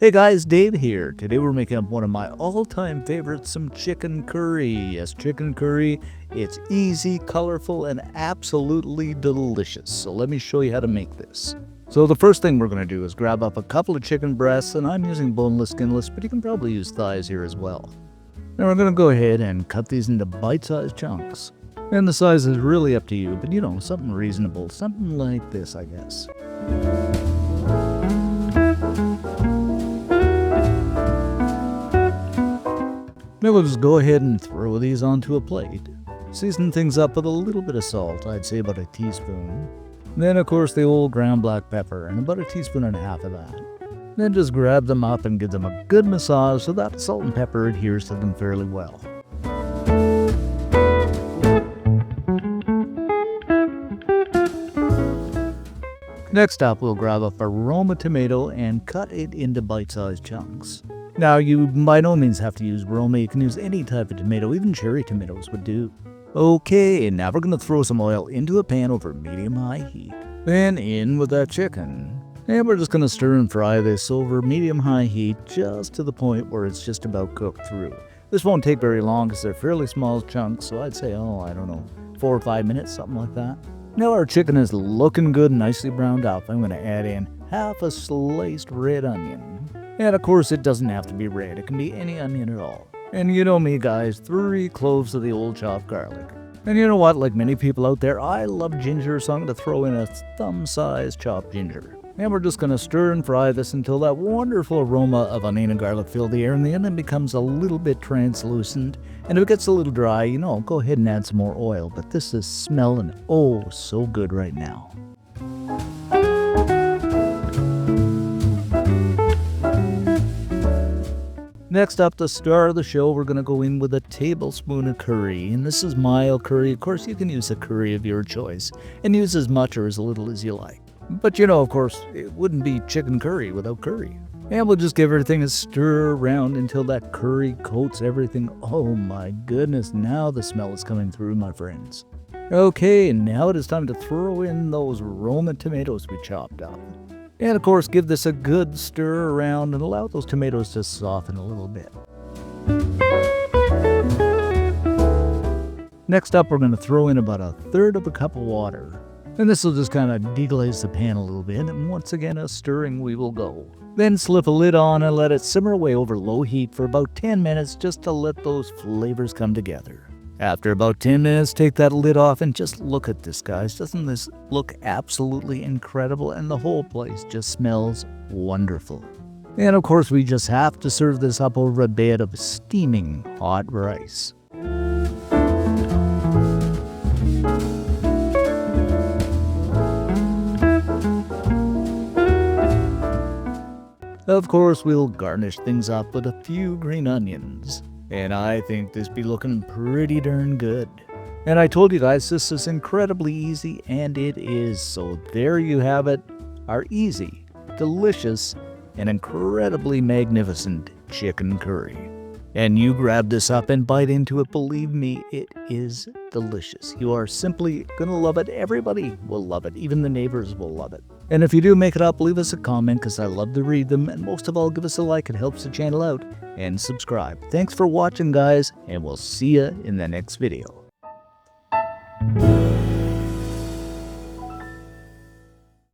Hey guys, Dave here. Today we're making up one of my all-time favorites, some chicken curry. Yes, chicken curry. It's easy, colorful, and absolutely delicious. So let me show you how to make this. So the first thing we're going to do is grab up a couple of chicken breasts, and I'm using boneless, skinless, but you can probably use thighs here as well. Now we're going to go ahead and cut these into bite-sized chunks. And the size is really up to you, but something reasonable. Something like this, I guess. Now we'll just go ahead and throw these onto a plate. Season things up with a little bit of salt, I'd say about a teaspoon. Then of course the old ground black pepper, and about a teaspoon and a half of that. Then just grab them up and give them a good massage so that the salt and pepper adheres to them fairly well. Next up, we'll grab up a Roma tomato and cut it into bite-sized chunks. Now, you by no means have to use Roma. You can use any type of tomato, even cherry tomatoes would do. Okay, now we're going to throw some oil into a pan over medium-high heat. Then in with that chicken. And we're just going to stir and fry this over medium-high heat just to the point where it's just about cooked through. This won't take very long because they're fairly small chunks, so I'd say, 4 or 5 minutes, something like that. Now our chicken is looking good, nicely browned up. I'm going to add in half a sliced red onion. And of course it doesn't have to be red, it can be any onion at all. And you know me guys, 3 cloves of the old chopped garlic. And you know what, like many people out there, I love ginger, so I'm going to throw in a thumb-sized chopped ginger. And we're just going to stir and fry this until that wonderful aroma of onion and garlic fill the air, and the onion becomes a little bit translucent. And if it gets a little dry, go ahead and add some more oil. But this is smelling oh so good right now. Next up, the star of the show, we're going to go in with a tablespoon of curry. And this is mild curry. Of course, you can use a curry of your choice and use as much or as little as you like. But of course, it wouldn't be chicken curry without curry. And we'll just give everything a stir around until that curry coats everything. Oh my goodness, now the smell is coming through, my friends. Okay, now it is time to throw in those Roma tomatoes we chopped up. And of course, give this a good stir around and allow those tomatoes to soften a little bit. Next up, we're going to throw in about 1/3 cup of water. And this will just kind of deglaze the pan a little bit, and once again, a stirring we will go. Then slip a lid on and let it simmer away over low heat for about 10 minutes just to let those flavors come together. After about 10 minutes, take that lid off and just look at this, guys. Doesn't this look absolutely incredible? And the whole place just smells wonderful. And of course, we just have to serve this up over a bed of steaming hot rice. Of course, we'll garnish things up with a few green onions. And I think this be looking pretty darn good. And I told you guys this is incredibly easy, and it is. So there you have it, our easy, delicious, and incredibly magnificent chicken curry. And you grab this up and bite into it, believe me, it is delicious. You are simply gonna love it. Everybody will love it. Even the neighbors will love it. And if you do make it up, leave us a comment because I love to read them. And most of all, give us a like. It helps the channel out. And subscribe. Thanks for watching, guys, and we'll see you in the next video.